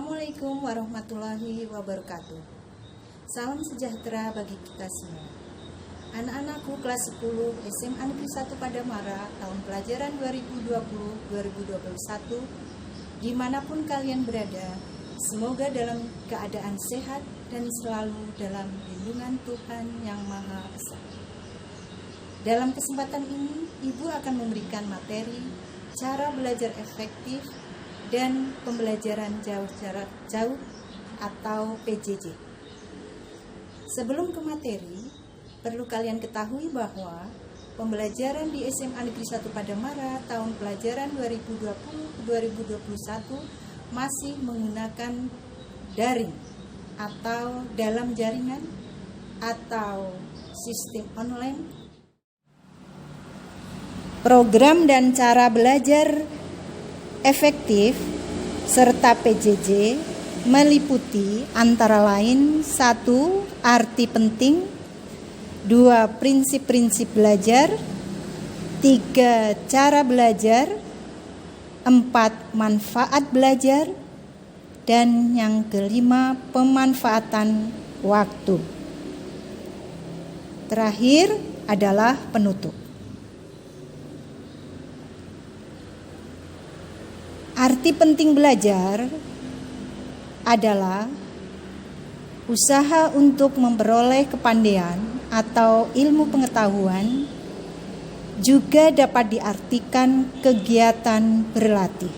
Assalamualaikum warahmatullahi wabarakatuh. Salam sejahtera bagi kita semua. Anak-anakku kelas 10 SMA Negeri 1 Padamara tahun pelajaran 2020-2021, dimanapun kalian berada, semoga dalam keadaan sehat dan selalu dalam lindungan Tuhan Yang Maha Esa. Dalam kesempatan ini, Ibu akan memberikan materi cara belajar efektif dan pembelajaran jarak jauh atau PJJ. Sebelum ke materi, perlu kalian ketahui bahwa pembelajaran di SMA Negeri 1 Padamara tahun pelajaran 2020-2021 masih menggunakan daring atau dalam jaringan atau sistem online. Program dan cara belajar efektif serta PJJ meliputi antara lain 1. Arti penting, 2. Prinsip-prinsip belajar, 3. Cara belajar, 4. Manfaat belajar, dan yang kelima pemanfaatan waktu. Terakhir adalah penutup. Arti penting belajar adalah usaha untuk memperoleh kepandaian atau ilmu pengetahuan, juga dapat diartikan kegiatan berlatih.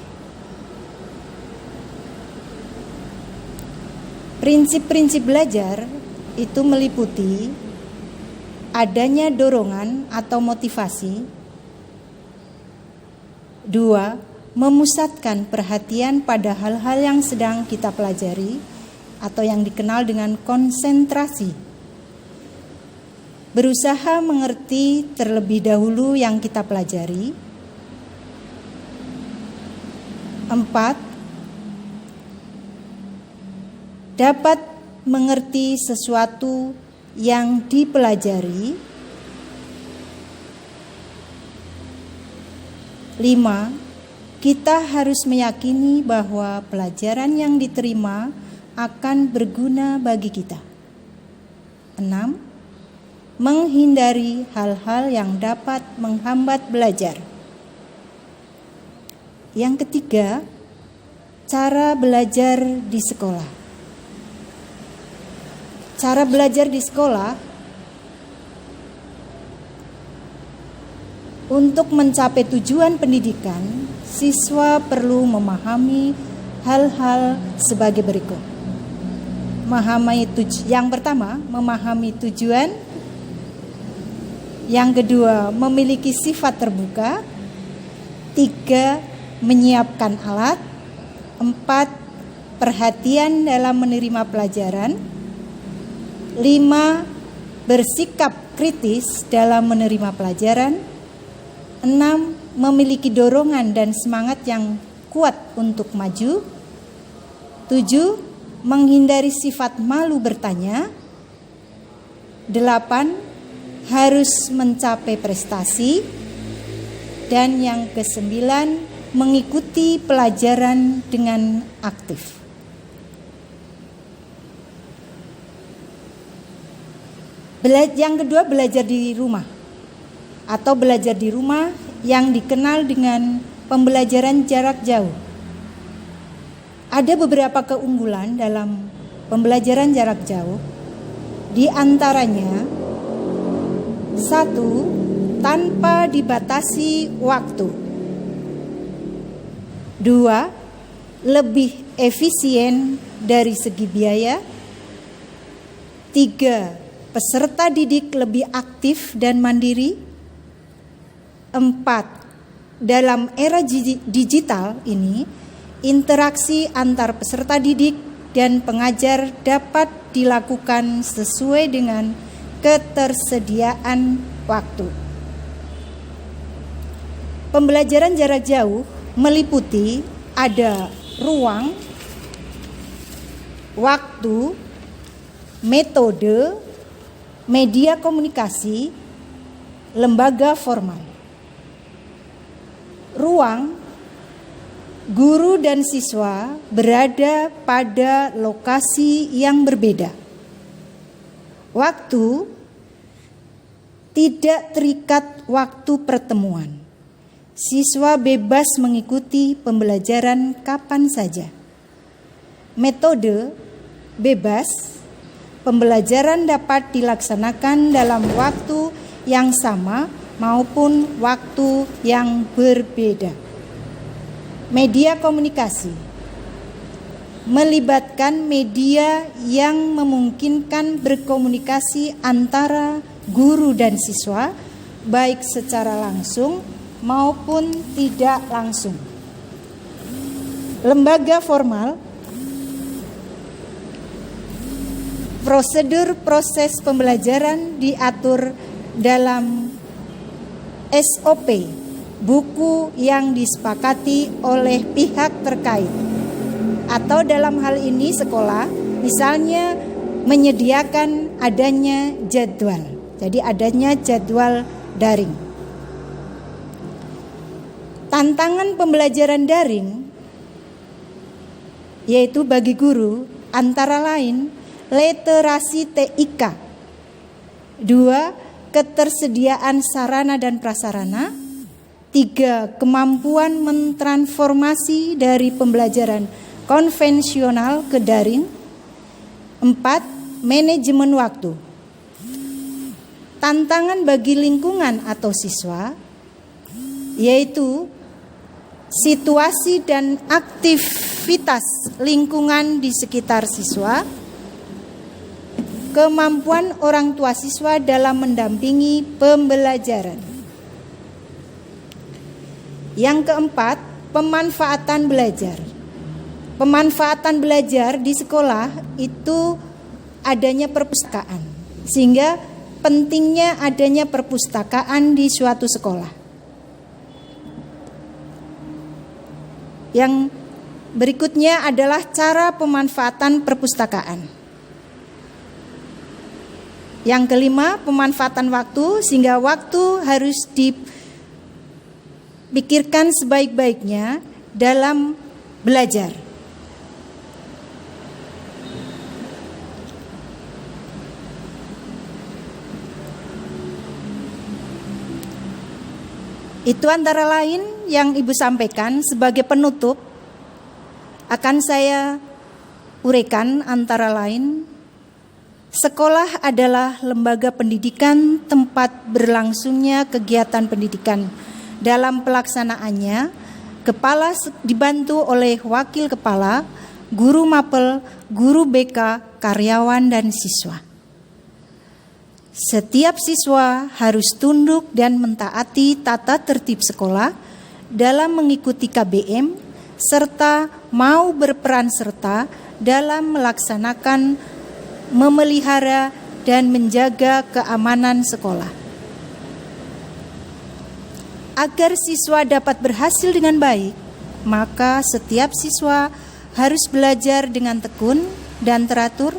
Prinsip-prinsip belajar itu meliputi adanya dorongan atau motivasi. 2. Memusatkan perhatian pada hal-hal yang sedang kita pelajari atau yang dikenal dengan konsentrasi. Berusaha mengerti terlebih dahulu yang kita pelajari. 4. Dapat mengerti sesuatu yang dipelajari. 5. Kita harus meyakini bahwa pelajaran yang diterima akan berguna bagi kita. 6. Menghindari hal-hal yang dapat menghambat belajar. Yang ketiga, cara belajar di sekolah. Cara belajar di sekolah untuk mencapai tujuan pendidikan, siswa perlu memahami hal-hal sebagai berikut. Yang pertama, memahami tujuan. Yang kedua, memiliki sifat terbuka. 3. Menyiapkan alat. 4. Perhatian dalam menerima pelajaran. 5. Bersikap kritis dalam menerima pelajaran. 6. Memiliki dorongan dan semangat yang kuat untuk maju. 7. Menghindari sifat malu bertanya. 8. Harus mencapai prestasi. Dan yang ke-9, mengikuti pelajaran dengan aktif. Yang kedua, belajar di rumah atau belajar di rumah yang dikenal dengan pembelajaran jarak jauh. Ada beberapa keunggulan dalam pembelajaran jarak jauh. Di antaranya, 1. Tanpa dibatasi waktu. 2. Lebih efisien dari segi biaya. 3. Peserta didik lebih aktif dan mandiri. 4. Dalam era digital ini, interaksi antar peserta didik dan pengajar dapat dilakukan sesuai dengan ketersediaan waktu. Pembelajaran jarak jauh meliputi ada ruang, waktu, metode, media komunikasi, lembaga formal. Ruang guru dan siswa berada pada lokasi yang berbeda. Waktu tidak terikat waktu pertemuan. Siswa bebas mengikuti pembelajaran kapan saja. Metode bebas, pembelajaran dapat dilaksanakan dalam waktu yang sama maupun waktu yang berbeda. Media komunikasi melibatkan media yang memungkinkan berkomunikasi antara guru dan siswa, baik secara langsung maupun tidak langsung. Lembaga formal, prosedur proses pembelajaran diatur dalam SOP, buku yang disepakati oleh pihak terkait, atau dalam hal ini sekolah, misalnya menyediakan adanya jadwal. Jadi adanya jadwal daring. Tantangan pembelajaran daring yaitu bagi guru antara lain literasi TIK, 2. Ketersediaan sarana dan prasarana, 3. Kemampuan mentransformasi dari pembelajaran konvensional ke daring, 4. Manajemen waktu. Tantangan bagi lingkungan atau siswa yaitu situasi dan aktivitas lingkungan di sekitar siswa, kemampuan orang tua siswa dalam mendampingi pembelajaran. Yang keempat, pemanfaatan belajar. Pemanfaatan belajar di sekolah itu adanya perpustakaan, sehingga pentingnya adanya perpustakaan di suatu sekolah. Yang berikutnya adalah cara pemanfaatan perpustakaan. Yang kelima, pemanfaatan waktu, sehingga waktu harus dipikirkan sebaik-baiknya dalam belajar. Itu antara lain yang Ibu sampaikan. Sebagai penutup akan saya uraikan antara lain, sekolah adalah lembaga pendidikan tempat berlangsungnya kegiatan pendidikan. Dalam pelaksanaannya, kepala dibantu oleh wakil kepala, guru mapel, guru BK, karyawan, dan siswa. Setiap siswa harus tunduk dan mentaati tata tertib sekolah dalam mengikuti KBM, serta mau berperan serta dalam melaksanakan, memelihara, dan menjaga keamanan sekolah. Agar siswa dapat berhasil dengan baik, maka setiap siswa harus belajar dengan tekun dan teratur.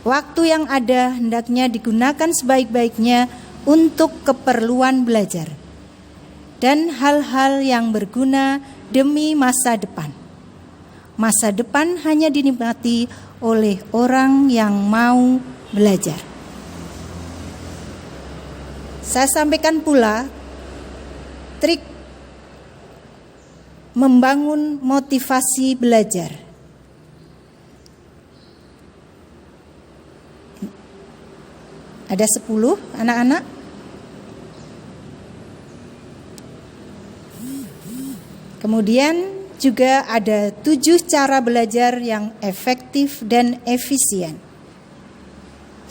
Waktu yang ada hendaknya digunakan sebaik-baiknya untuk keperluan belajar dan hal-hal yang berguna demi masa depan. Masa depan hanya dinikmati oleh orang yang mau belajar. Saya sampaikan pula trik membangun motivasi belajar. Ada 10 anak-anak. Kemudian juga ada 7 cara belajar yang efektif dan efisien,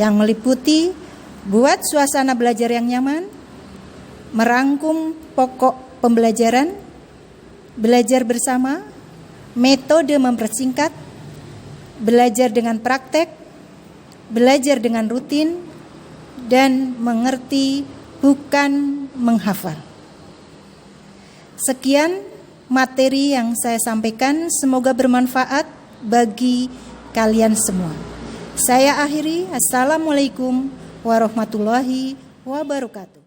yang meliputi buat suasana belajar yang nyaman, merangkum pokok pembelajaran, belajar bersama, metode mempersingkat, belajar dengan praktek, belajar dengan rutin, dan mengerti bukan menghafal. Sekian materi yang saya sampaikan, semoga bermanfaat bagi kalian semua. Saya akhiri, Assalamualaikum warahmatullahi wabarakatuh.